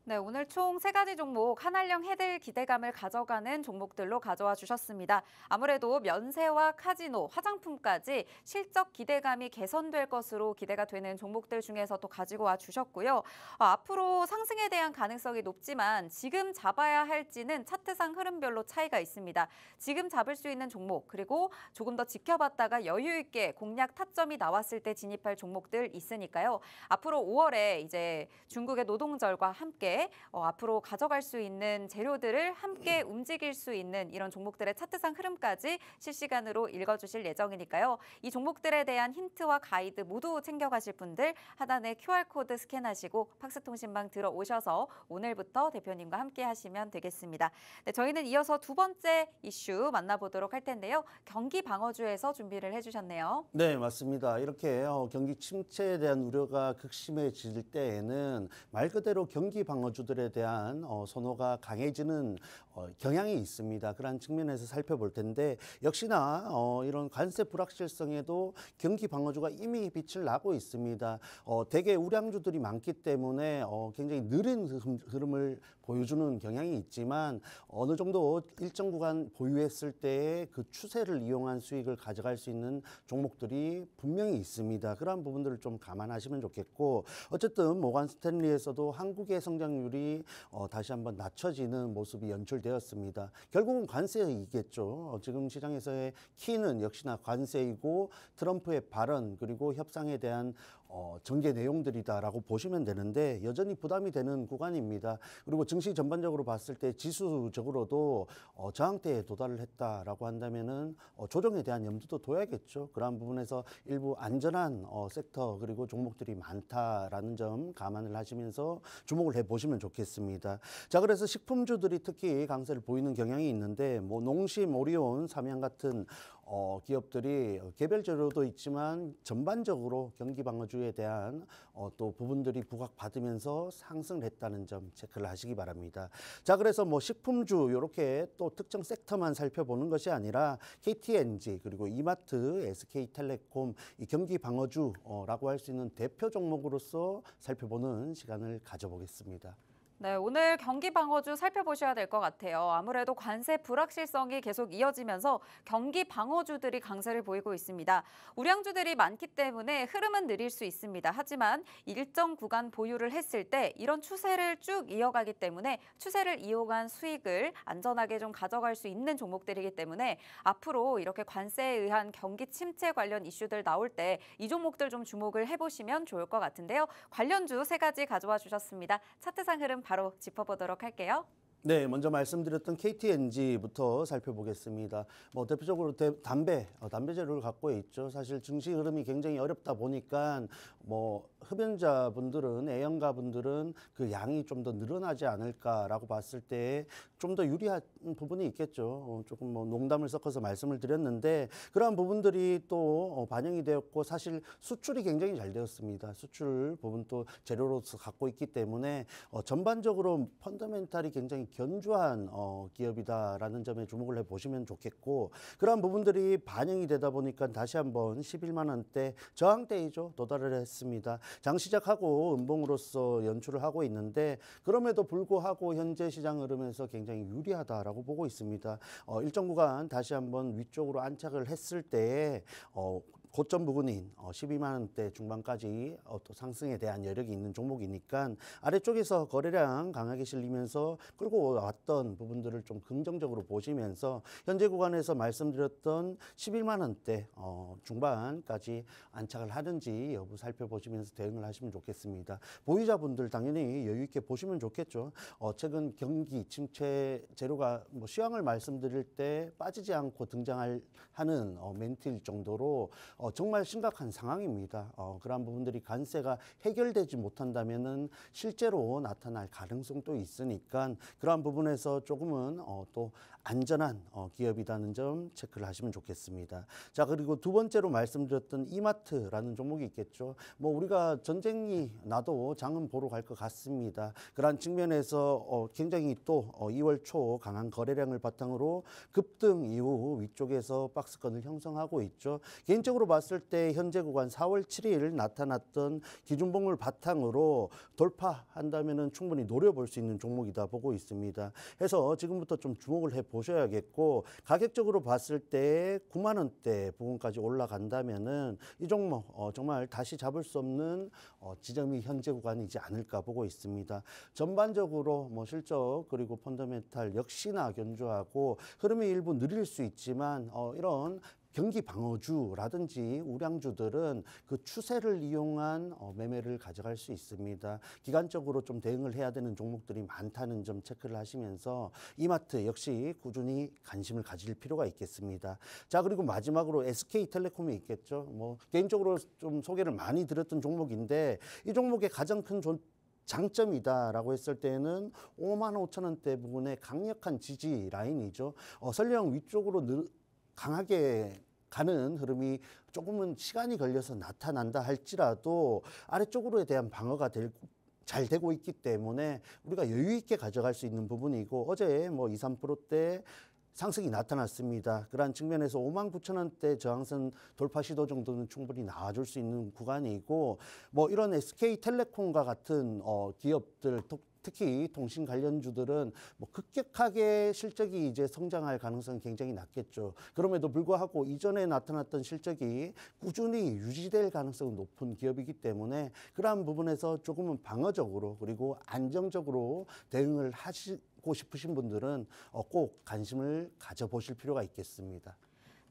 네, 오늘 총 3가지 종목 한한령 해될 기대감을 가져가는 종목들로 가져와 주셨습니다. 아무래도 면세와 카지노, 화장품까지 실적 기대감이 개선될 것으로 기대가 되는 종목들 중에서 또 가지고 와 주셨고요. 앞으로 상승에 대한 가능성이 높지만 지금 잡아야 할지는 차트상 흐름별로 차이가 있습니다. 지금 잡을 수 있는 종목, 그리고 조금 더 지켜봤다가 여유 있게 공략 타점이 나왔을 때 진입할 종목들 있으니까요. 앞으로 5월에 이제 중국의 노동절과 함께 앞으로 가져갈 수 있는 재료들을 함께 움직일 수 있는 이런 종목들의 차트상 흐름까지 실시간으로 읽어주실 예정이니까요. 이 종목들에 대한 힌트와 가이드 모두 챙겨가실 분들 하단에 QR코드 스캔하시고 팍스통신방 들어오셔서 오늘부터 대표님과 함께 하시면 되겠습니다. 네, 저희는 이어서 2번째 이슈 만나보도록 할 텐데요. 경기 방어주에서 준비를 해주셨네요. 네, 맞습니다. 이렇게 경기 침체에 대한 우려가 극심해질 때에는 말 그대로 경기 방어주들에 대한 선호가 강해지는 경향이 있습니다. 그런 측면에서 살펴볼 텐데 역시나 이런 관세 불확실성에도 경기 방어주가 이미 빛을 나고 있습니다. 대개 우량주들이 많기 때문에 굉장히 느린 흐름을 보여주는 경향이 있지만 어느 정도 일정 구간 보유했을 때의 그 추세를 이용한 수익을 가져갈 수 있는 종목들이 분명히 있습니다. 그런 부분들을 좀 감안하시면 좋겠고, 어쨌든 모건 스탠리에서도 한국의 성장률이 다시 한번 낮춰지는 모습이 연출되었습니다. 결국은 관세이겠죠. 지금 시장에서의 키는 역시나 관세이고 트럼프의 발언 그리고 협상에 대한 전개 내용들이다라고 보시면 되는데 여전히 부담이 되는 구간입니다. 그리고 증시 전반적으로 봤을 때 지수적으로도 저항대에 도달을 했다라고 한다면은 조정에 대한 염두도 둬야겠죠. 그러한 부분에서 일부 안전한 섹터 그리고 종목들이 많다라는 점 감안을 하시면서 주목을 해보시면 좋겠습니다. 자, 그래서 식품주들이 특히 강세를 보이는 경향이 있는데 농심, 오리온, 삼양 같은 기업들이 개별 재료도 있지만 전반적으로 경기 방어주에 대한 또 부분들이 부각받으면서 상승을 했다는 점 체크를 하시기 바랍니다. 자, 그래서 식품주 이렇게 또 특정 섹터만 살펴보는 것이 아니라 KTNG 그리고 이마트, SK텔레콤 이 경기 방어주라고 할 수 있는 대표 종목으로서 살펴보는 시간을 가져보겠습니다. 네, 오늘 경기 방어주 살펴보셔야 될 것 같아요. 아무래도 관세 불확실성이 계속 이어지면서 경기 방어주들이 강세를 보이고 있습니다. 우량주들이 많기 때문에 흐름은 느릴 수 있습니다. 하지만 일정 구간 보유를 했을 때 이런 추세를 쭉 이어가기 때문에 추세를 이용한 수익을 안전하게 좀 가져갈 수 있는 종목들이기 때문에 앞으로 이렇게 관세에 의한 경기 침체 관련 이슈들 나올 때 이 종목들 좀 주목을 해보시면 좋을 것 같은데요. 관련주 3가지 가져와 주셨습니다. 차트상 흐름 바로 짚어보도록 할게요. 네, 먼저 말씀드렸던 KTNG부터 살펴보겠습니다. 뭐 대표적으로 담배재료를 갖고 있죠. 사실 증시 흐름이 굉장히 어렵다 보니까 뭐 흡연자분들은 애연가분들은 그 양이 좀 더 늘어나지 않을까라고 봤을 때 좀 더 유리한 부분이 있겠죠. 조금 뭐 농담을 섞어서 말씀을 드렸는데 그러한 부분들이 또 반영이 되었고 사실 수출이 굉장히 잘 되었습니다. 수출 부분 또 재료로서 갖고 있기 때문에 전반적으로 펀더멘탈이 굉장히 견조한 기업이다라는 점에 주목을 해보시면 좋겠고 그러한 부분들이 반영이 되다 보니까 다시 한번 11만 원대 저항대이죠. 도달을 했습니다. 장 시작하고 음봉으로서 연출을 하고 있는데 그럼에도 불구하고 현재 시장 흐름에서 굉장히 유리하다라고 보고 있습니다. 일정 구간 다시 한번 위쪽으로 안착을 했을 때 고점 부근인 12만 원대 중반까지 또 상승에 대한 여력이 있는 종목이니까 아래쪽에서 거래량 강하게 실리면서 끌고 왔던 부분들을 좀 긍정적으로 보시면서 현재 구간에서 말씀드렸던 11만 원대 중반까지 안착을 하는지 여부 살펴보시면서 대응을 하시면 좋겠습니다. 보유자분들 당연히 여유 있게 보시면 좋겠죠. 최근 경기 침체 재료가 뭐 시황을 말씀드릴 때 빠지지 않고 등장하는 멘트일 정도로 정말 심각한 상황입니다. 그러한 부분들이 관세가 해결되지 못한다면은 실제로 나타날 가능성도 있으니까 그러한 부분에서 조금은 또 안전한 기업이라는 점 체크를 하시면 좋겠습니다. 자, 그리고 두 번째로 말씀드렸던 이마트라는 종목이 있겠죠. 뭐 우리가 전쟁이 나도 장은 보러 갈 것 같습니다. 그러한 측면에서 굉장히 또 2월 초 강한 거래량을 바탕으로 급등 이후 위쪽에서 박스권을 형성하고 있죠. 개인적으로 봤을 때 현재 구간 4월 7일 나타났던 기준봉을 바탕으로 돌파한다면은 충분히 노려볼 수 있는 종목이다 보고 있습니다. 해서 지금부터 좀 주목을 해 보셔야겠고 가격적으로 봤을 때 9만 원대 부분까지 올라간다면은 이 종목 정말 다시 잡을 수 없는 지점이 현재 구간이지 않을까 보고 있습니다. 전반적으로 뭐 실적 그리고 펀더멘탈 역시나 견조하고 흐름이 일부 느릴 수 있지만 이런 경기 방어주라든지 우량주들은 그 추세를 이용한 매매를 가져갈 수 있습니다. 기간적으로 좀 대응을 해야 되는 종목들이 많다는 점 체크를 하시면서 이마트 역시 꾸준히 관심을 가질 필요가 있겠습니다. 자, 그리고 마지막으로 SK텔레콤이 있겠죠. 뭐 개인적으로 좀 소개를 많이 드렸던 종목인데 이 종목의 가장 큰 장점이다라고 했을 때는 5만 5천 원대 부분의 강력한 지지 라인이죠. 설령 위쪽으로 강하게 가는 흐름이 조금은 시간이 걸려서 나타난다 할지라도 아래쪽으로에 대한 방어가 잘 되고 있기 때문에 우리가 여유 있게 가져갈 수 있는 부분이고 어제 뭐 2, 3%대 상승이 나타났습니다. 그러한 측면에서 5만 9천 원대 저항선 돌파 시도 정도는 충분히 나와줄 수 있는 구간이고 뭐 이런 SK텔레콤과 같은 기업들 특히 통신 관련주들은 뭐 급격하게 실적이 이제 성장할 가능성이 굉장히 낮겠죠. 그럼에도 불구하고 이전에 나타났던 실적이 꾸준히 유지될 가능성이 높은 기업이기 때문에 그러한 부분에서 조금은 방어적으로 그리고 안정적으로 대응을 하시고 싶으신 분들은 꼭 관심을 가져보실 필요가 있겠습니다.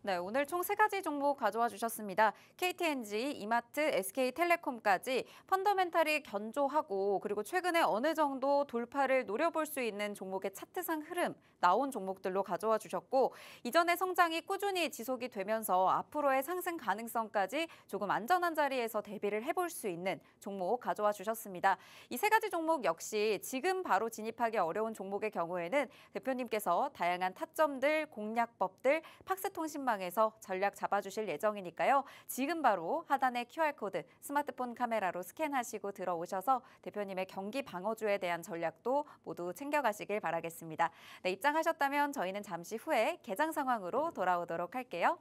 네, 오늘 총 3가지 종목 가져와 주셨습니다. KTNG, 이마트, SK텔레콤까지 펀더멘탈이 견조하고 그리고 최근에 어느 정도 돌파를 노려볼 수 있는 종목의 차트상 흐름 나온 종목들로 가져와 주셨고 이전의 성장이 꾸준히 지속이 되면서 앞으로의 상승 가능성까지 조금 안전한 자리에서 대비를 해볼 수 있는 종목 가져와 주셨습니다. 이 3가지 종목 역시 지금 바로 진입하기 어려운 종목의 경우에는 대표님께서 다양한 타점들, 공략법들, 팍스통신망에서 전략 잡아주실 예정이니까요. 지금 바로 하단의 QR코드 스마트폰 카메라로 스캔하시고 들어오셔서 대표님의 경기 방어주에 대한 전략도 모두 챙겨가시길 바라겠습니다. 네, 입장하셨다면 저희는 잠시 후에 개장 상황으로 돌아오도록 할게요.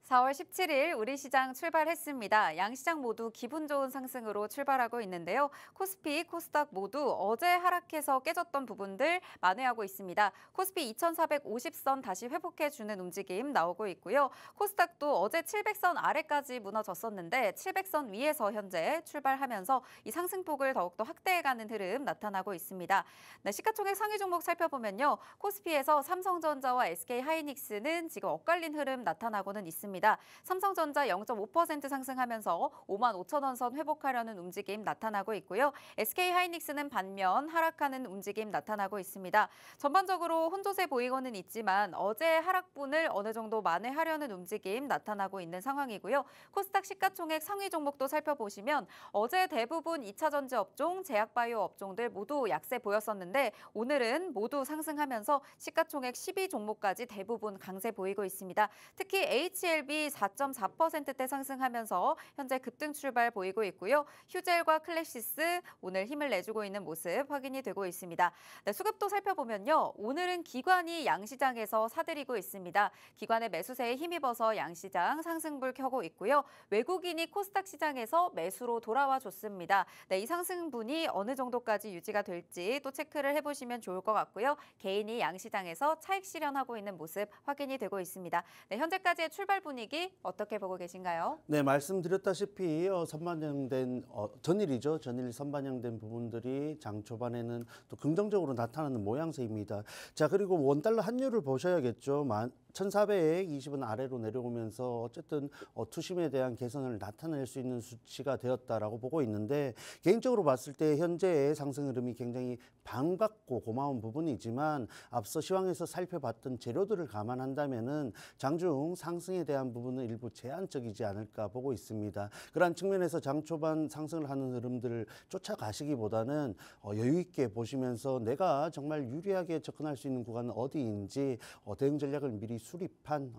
4월 17일 우리 시장 출발했습니다. 양시장 모두 기분 좋은 상승으로 출발하고 있는데요. 코스피, 코스닥 모두 어제 하락해서 깨졌던 부분들 만회하고 있습니다. 코스피 2450선 다시 회복해주는 움직임 나오고 있고요. 코스닥도 어제 700선 아래까지 무너졌었는데 700선 위에서 현재 출발하면서 이 상승폭을 더욱더 확대해가는 흐름 나타나고 있습니다. 네, 시가총액 상위 종목 살펴보면요. 코스피에서 삼성전자와 SK하이닉스는 지금 엇갈린 흐름 나타나고는 있습니다. 삼성전자 0.5% 상승하면서 55,000원 선 회복하려는 움직임 나타나고 있고요. SK하이닉스는 반면 하락하는 움직임 나타나고 있습니다. 전반적으로 혼조세 보이고는 있지만 어제 하락분을 어느 정도 만회하려는 움직임 나타나고 있는 상황이고요. 코스닥 시가총액 상위 종목도 살펴보시면 어제 대부분 2차 전지 업종, 제약바이오 업종들 모두 약세 보였었는데 오늘은 모두 상승하면서 시가총액 12종목까지 대부분 강세 보이고 있습니다. 특히 HLB 4.4%대 상승하면서 현재 급등 출발 보이고 있고요. 휴젤과 클래시스 오늘 힘을 내주고 있는 모습 확인이 되고 있습니다. 네, 수급도 살펴보면요. 오늘은 기관이 양시장에서 사들이고 있습니다. 기관의 매수세에 힘입어서 양시장 상승불 켜고 있고요. 외국인이 코스닥 시장에서 매수로 돌아와 줬습니다. 네, 이 상승분이 어느 정도까지 유지가 될지 또 체크를 해보시면 좋을 것 같고요. 개인이 양시장에서 차익 실현하고 있는 모습 확인이 되고 있습니다. 네, 현재까지의 출발 분위기 어떻게 보고 계신가요? 네, 말씀드렸다시피 선반영된 전일이죠. 전일 선반영된 부분들이 장 초반에는 또 긍정적으로 나타나는 모양새입니다. 자, 그리고 원달러 환율을 보셔야겠죠. 1,420원 아래로 내려오면서 어쨌든 투심에 대한 개선을 나타낼 수 있는 수치가 되었다라고 보고 있는데 개인적으로 봤을 때 현재의 상승 흐름이 굉장히 반갑고 고마운 부분이지만 앞서 시황에서 살펴봤던 재료들을 감안한다면은 장중 상승에 대한 부분은 일부 제한적이지 않을까 보고 있습니다. 그러한 측면에서 장 초반 상승을 하는 흐름들을 쫓아가시기보다는 여유 있게 보시면서 내가 정말 유리하게 접근할 수 있는 구간은 어디인지 대응 전략을 미리 수립한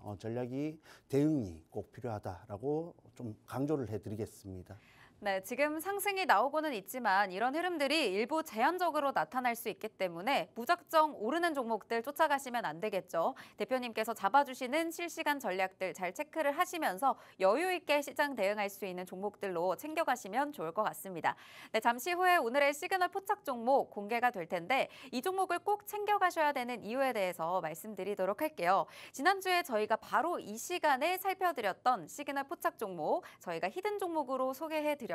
대응이 꼭 필요하다라고 좀 강조를 해드리겠습니다. 네, 지금 상승이 나오고는 있지만 이런 흐름들이 일부 제한적으로 나타날 수 있기 때문에 무작정 오르는 종목들 쫓아가시면 안 되겠죠. 대표님께서 잡아주시는 실시간 전략들 잘 체크를 하시면서 여유 있게 시장 대응할 수 있는 종목들로 챙겨가시면 좋을 것 같습니다. 네, 잠시 후에 오늘의 시그널 포착 종목 공개가 될 텐데 이 종목을 꼭 챙겨가셔야 되는 이유에 대해서 말씀드리도록 할게요. 지난주에 저희가 바로 이 시간에 살펴드렸던 시그널 포착 종목 저희가 히든 종목으로 소개해드렸고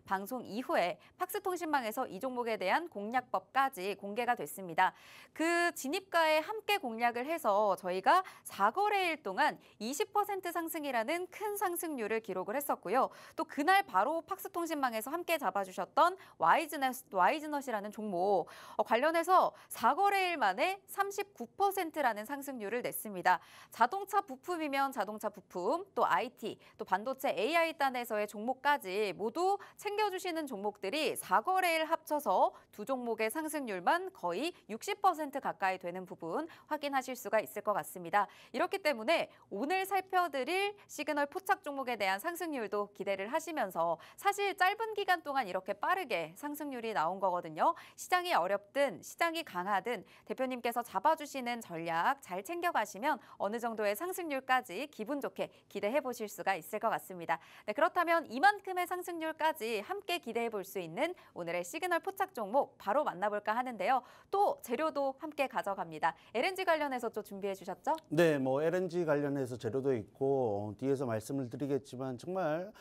방송 이후에 팍스통신망에서 이 종목에 대한 공략법까지 공개가 됐습니다. 그 진입가에 함께 공략을 해서 저희가 4거래일 동안 20% 상승이라는 큰 상승률을 기록을 했었고요. 또 그날 바로 팍스통신망에서 함께 잡아주셨던 와이즈넛이라는 종목 관련해서 4거래일 만에 39%라는 상승률을 냈습니다. 자동차 부품이면 자동차 부품, 또 IT, 또 반도체 AI 단에서의 종목까지 모두 챙겨주시는 종목들이 4거래일 합쳐서 두 종목의 상승률만 거의 60% 가까이 되는 부분 확인하실 수가 있을 것 같습니다. 이렇기 때문에 오늘 살펴드릴 시그널 포착 종목에 대한 상승률도 기대를 하시면서 사실 짧은 기간 동안 이렇게 빠르게 상승률이 나온 거거든요. 시장이 어렵든 시장이 강하든 대표님께서 잡아주시는 전략 잘 챙겨가시면 어느 정도의 상승률까지 기분 좋게 기대해 보실 수가 있을 것 같습니다. 네, 그렇다면 이만큼의 상승률까지 함께 기대해 볼 수 있는 오늘의 시그널 포착 종목 바로 만나볼까 하는데요. 또 재료도 함께 가져갑니다. LNG 관련해서 또 준비해 주셨죠? 네, LNG 관련해서 재료도 있고 뒤에서 말씀을 드리겠지만 정말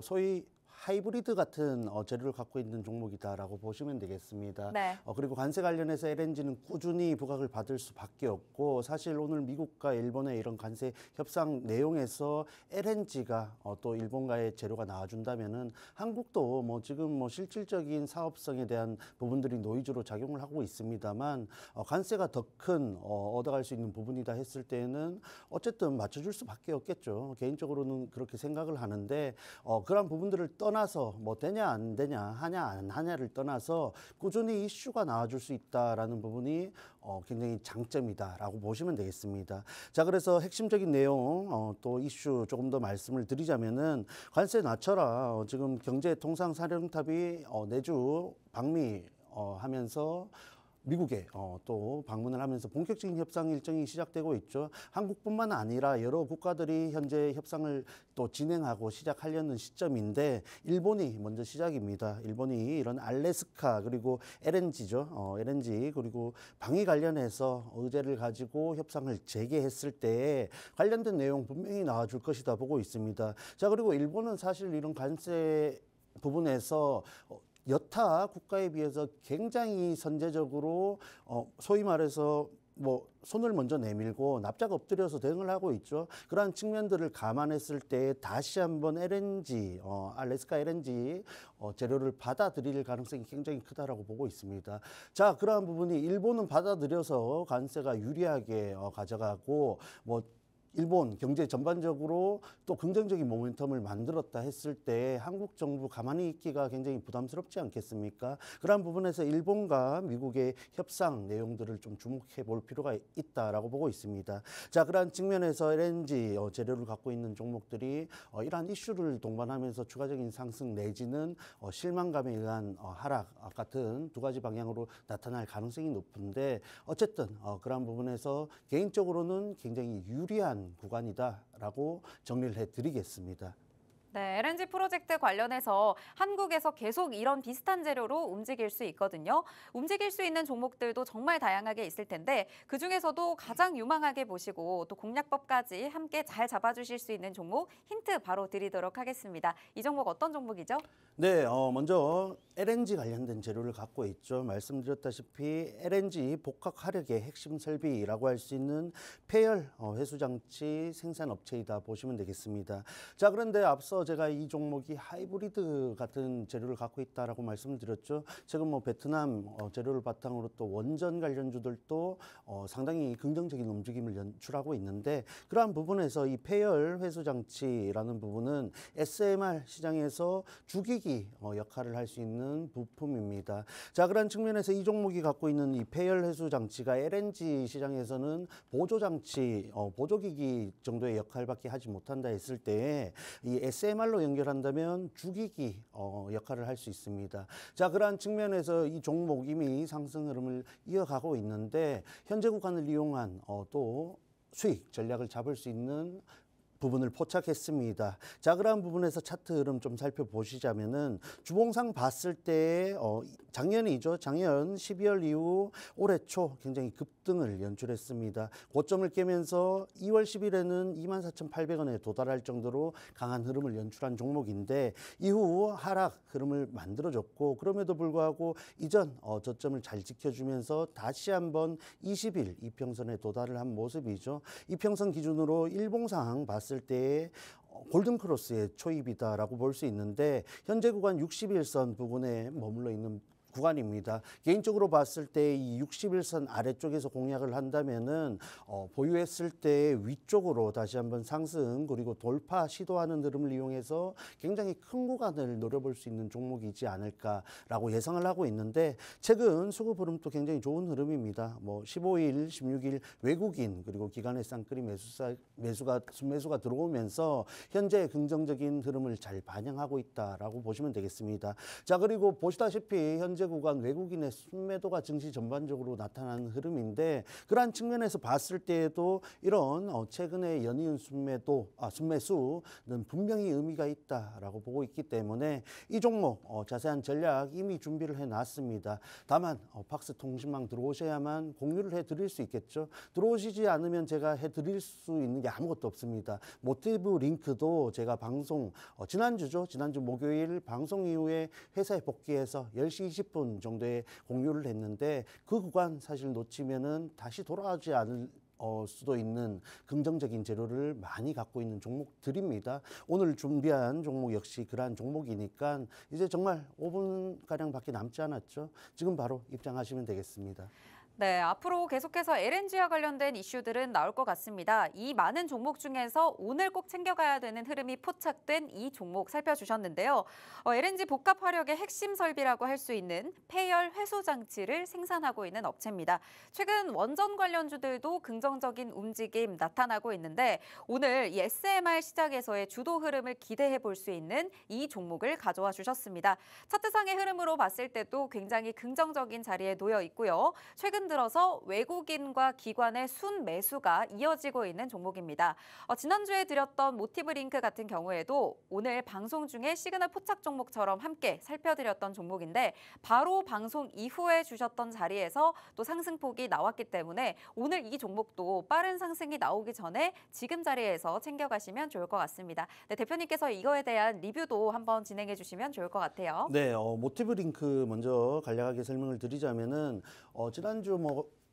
소위 하이브리드 같은 재료를 갖고 있는 종목이다라고 보시면 되겠습니다. 네. 그리고 관세 관련해서 LNG는 꾸준히 부각을 받을 수밖에 없고 사실 오늘 미국과 일본의 이런 관세 협상 내용에서 LNG가 또 일본과의 재료가 나와준다면은 한국도 지금 실질적인 사업성에 대한 부분들이 노이즈로 작용을 하고 있습니다만 관세가 더 큰 얻어갈 수 있는 부분이다 했을 때는 어쨌든 맞춰줄 수밖에 없겠죠. 개인적으로는 그렇게 생각을 하는데 그런 부분들을 떠나서 되냐 안 되냐 하냐 안 하냐를 떠나서 꾸준히 이슈가 나와줄 수 있다라는 부분이 굉장히 장점이다라고 보시면 되겠습니다. 자, 그래서 핵심적인 내용 또 이슈 조금 더 말씀을 드리자면은 관세 낮춰라. 지금 경제통상사령탑이 내주 방미 하면서 미국에 또 방문을 하면서 본격적인 협상 일정이 시작되고 있죠. 한국뿐만 아니라 여러 국가들이 현재 협상을 또 진행하고 시작하려는 시점인데 일본이 먼저 시작입니다. 일본이 이런 알래스카 그리고 LNG죠. LNG 그리고 방위 관련해서 의제를 가지고 협상을 재개했을 때 관련된 내용 분명히 나와줄 것이다 보고 있습니다. 자, 그리고 일본은 사실 이런 관세 부분에서 여타 국가에 비해서 굉장히 선제적으로 소위 말해서 뭐 손을 먼저 내밀고 납작 엎드려서 대응을 하고 있죠. 그러한 측면들을 감안했을 때 다시 한번 LNG, 알래스카 LNG 재료를 받아들일 가능성이 굉장히 크다라고 보고 있습니다. 자, 그러한 부분이 일본은 받아들여서 관세가 유리하게 가져가고 뭐 일본 경제 전반적으로 또 긍정적인 모멘텀을 만들었다 했을 때 한국 정부 가만히 있기가 굉장히 부담스럽지 않겠습니까? 그런 부분에서 일본과 미국의 협상 내용들을 좀 주목해 볼 필요가 있다라고 보고 있습니다. 자, 그러한 측면에서 LNG 재료를 갖고 있는 종목들이 이러한 이슈를 동반하면서 추가적인 상승 내지는 실망감에 의한 하락 같은 두 가지 방향으로 나타날 가능성이 높은데 어쨌든 그러한 부분에서 개인적으로는 굉장히 유리한 구간이다라고 정리를 해드리겠습니다. 네, LNG 프로젝트 관련해서 한국에서 계속 이런 비슷한 재료로 움직일 수 있거든요. 움직일 수 있는 종목들도 정말 다양하게 있을 텐데 그중에서도 가장 유망하게 보시고 또 공략법까지 함께 잘 잡아주실 수 있는 종목 힌트 바로 드리도록 하겠습니다. 이 종목 어떤 종목이죠? 네, 먼저 LNG 관련된 재료를 갖고 있죠. 말씀드렸다시피 LNG 복합 화력의 핵심 설비라고 할 수 있는 폐열 회수장치 생산 업체이다 보시면 되겠습니다. 자, 그런데 앞서 제가 이 종목이 하이브리드 같은 재료를 갖고 있다라고 말씀을 드렸죠. 최근 뭐 베트남 재료를 바탕으로 또 원전 관련주들도 상당히 긍정적인 움직임을 연출하고 있는데 그러한 부분에서 이 폐열 회수장치라는 부분은 SMR 시장에서 주기기 역할을 할 수 있는 부품입니다. 자, 그런 측면에서 이 종목이 갖고 있는 이 폐열 회수 장치가 LNG 시장에서는 보조 장치, 보조기기 정도의 역할밖에 하지 못한다 했을 때 이 SMR로 연결한다면 주기기 역할을 할 수 있습니다. 자, 그러한 측면에서 이 종목 이미 상승 흐름을 이어가고 있는데 현재 구간을 이용한 또 수익 전략을 잡을 수 있는 부분을 포착했습니다. 자, 그러한 부분에서 차트 흐름 좀 살펴보시자면은 주봉상 봤을 때 작년이죠. 작년 12월 이후 올해 초 굉장히 급등을 연출했습니다. 고점을 깨면서 2월 10일에는 24,800원에 도달할 정도로 강한 흐름을 연출한 종목인데 이후 하락 흐름을 만들어줬고 그럼에도 불구하고 이전 저점을 잘 지켜주면서 다시 한번 20일 이평선에 도달을 한 모습이죠. 이평선 기준으로 일봉상 봤을 때 골든크로스의 초입이다라고 볼 수 있는데 현재 구간 61선 부분에 머물러 있는 구간입니다. 개인적으로 봤을 때 이 61선 아래쪽에서 공략을 한다면은 보유했을 때 위쪽으로 다시 한번 상승 그리고 돌파 시도하는 흐름을 이용해서 굉장히 큰 구간을 노려볼 수 있는 종목이지 않을까라고 예상을 하고 있는데 최근 수급 흐름도 굉장히 좋은 흐름입니다. 뭐 15일, 16일 외국인 그리고 기관의 쌍끌이 순매수가 들어오면서 현재 긍정적인 흐름을 잘 반영하고 있다라고 보시면 되겠습니다. 자, 그리고 보시다시피 현재 구간 외국인의 순매도가 증시 전반적으로 나타나는 흐름인데 그러한 측면에서 봤을 때에도 이런 최근의 연이은 순매수는 분명히 의미가 있다라고 보고 있기 때문에 이 종목 자세한 전략 이미 준비를 해놨습니다. 다만 팍스 통신망 들어오셔야만 공유를 해드릴 수 있겠죠. 들어오시지 않으면 제가 해드릴 수 있는 게 아무것도 없습니다. 모티브 링크도 제가 방송 지난주 목요일 방송 이후에 회사에 복귀해서 10시 20분 정도에 공유를 했는데 그 구간 사실 놓치면은 다시 돌아오지 않을 수도 있는 긍정적인 재료를 많이 갖고 있는 종목들입니다. 오늘 준비한 종목 역시 그러한 종목이니까 이제 정말 5분가량밖에 남지 않았죠. 지금 바로 입장하시면 되겠습니다. 네, 앞으로 계속해서 LNG와 관련된 이슈들은 나올 것 같습니다. 이 많은 종목 중에서 오늘 꼭 챙겨가야 되는 흐름이 포착된 이 종목 살펴주셨는데요. LNG 복합 화력의 핵심 설비라고 할 수 있는 폐열 회수 장치를 생산하고 있는 업체입니다. 최근 원전 관련주들도 긍정적인 움직임 나타나고 있는데 오늘 이 SMR 시장에서의 주도 흐름을 기대해 볼 수 있는 이 종목을 가져와 주셨습니다. 차트상의 흐름으로 봤을 때도 굉장히 긍정적인 자리에 놓여 있고요. 최근 들어서 외국인과 기관의 순 매수가 이어지고 있는 종목입니다. 지난주에 드렸던 모티브링크 같은 경우에도 오늘 방송 중에 시그널 포착 종목처럼 함께 살펴드렸던 종목인데 바로 방송 이후에 주셨던 자리에서 또 상승폭이 나왔기 때문에 오늘 이 종목도 빠른 상승이 나오기 전에 지금 자리에서 챙겨가시면 좋을 것 같습니다. 네, 대표님께서 이거에 대한 리뷰도 한번 진행해 주시면 좋을 것 같아요. 네, 모티브 링크 먼저 간략하게 설명을 드리자면은 지난주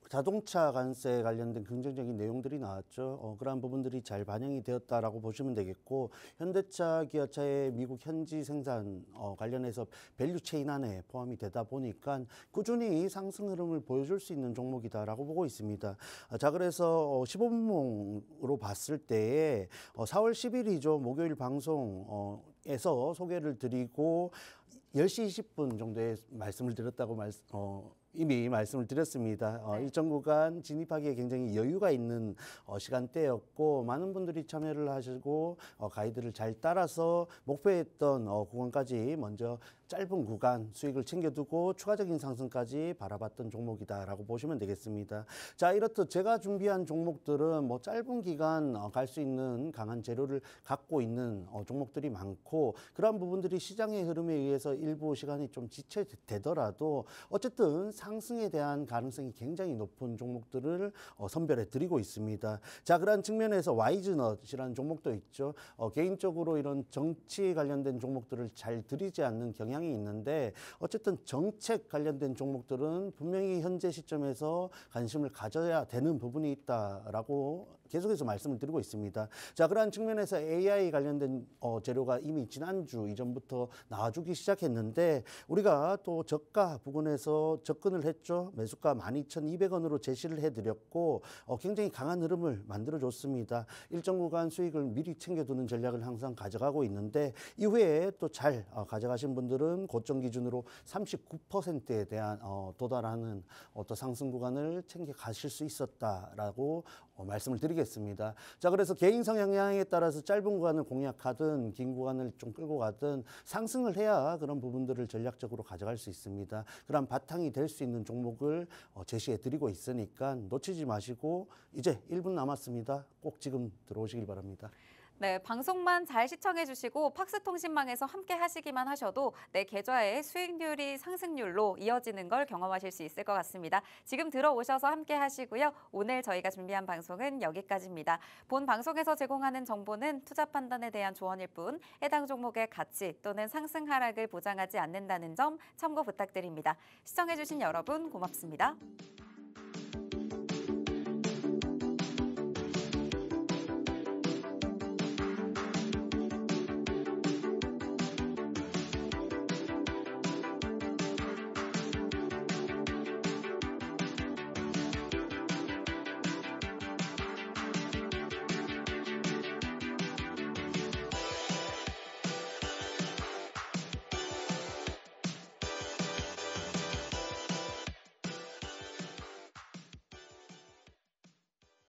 자동차 관세 관련된 긍정적인 내용들이 나왔죠. 그러한 부분들이 잘 반영이 되었다라고 보시면 되겠고, 현대차, 기아차의 미국 현지 생산 관련해서 밸류 체인 안에 포함이 되다 보니까 꾸준히 상승 흐름을 보여줄 수 있는 종목이다라고 보고 있습니다. 자, 그래서 15분봉으로 봤을 때에 4월 10일이죠. 목요일 방송에서 소개를 드리고 10시 20분 정도에 말씀을 드렸다고 이미 말씀을 드렸습니다. 네. 일정 구간 진입하기에 굉장히 여유가 있는 시간대였고 많은 분들이 참여를 하시고 가이드를 잘 따라서 목표했던 구간까지 먼저 짧은 구간 수익을 챙겨두고 추가적인 상승까지 바라봤던 종목이다라고 보시면 되겠습니다. 자, 이렇듯 제가 준비한 종목들은 짧은 기간 갈 수 있는 강한 재료를 갖고 있는 종목들이 많고 그러한 부분들이 시장의 흐름에 의해서 일부 시간이 좀 지체되더라도 어쨌든 상승에 대한 가능성이 굉장히 높은 종목들을 선별해 드리고 있습니다. 자, 그런 측면에서 와이즈넛이라는 종목도 있죠. 개인적으로 이런 정치 관련된 종목들을 잘 드리지 않는 경향이 있는데 어쨌든 정책 관련된 종목들은 분명히 현재 시점에서 관심을 가져야 되는 부분이 있다라고 계속해서 말씀을 드리고 있습니다. 자, 그러한 측면에서 AI 관련된 재료가 이미 지난주 이전부터 나와주기 시작했는데 우리가 또 저가 부근에서 접근을 했죠. 매수가 12,200원으로 제시를 해드렸고 굉장히 강한 흐름을 만들어줬습니다. 일정 구간 수익을 미리 챙겨두는 전략을 항상 가져가고 있는데 이후에 또 잘 가져가신 분들은 고점 기준으로 39%에 대한 도달하는 어떤 상승 구간을 챙겨 가실 수 있었다라고 말씀을 드리겠습니다. 자, 그래서 개인 성향에 따라서 짧은 구간을 공략하든 긴 구간을 좀 끌고 가든 상승을 해야 그런 부분들을 전략적으로 가져갈 수 있습니다. 그런 바탕이 될 수 있는 종목을 제시해 드리고 있으니까 놓치지 마시고 이제 1분 남았습니다. 꼭 지금 들어오시길 바랍니다. 네, 방송만 잘 시청해 주시고 팍스통신망에서 함께 하시기만 하셔도 내 계좌의 수익률이 상승률로 이어지는 걸 경험하실 수 있을 것 같습니다. 지금 들어오셔서 함께 하시고요. 오늘 저희가 준비한 방송은 여기까지입니다. 본 방송에서 제공하는 정보는 투자 판단에 대한 조언일 뿐 해당 종목의 가치 또는 상승 하락을 보장하지 않는다는 점 참고 부탁드립니다. 시청해 주신 여러분 고맙습니다.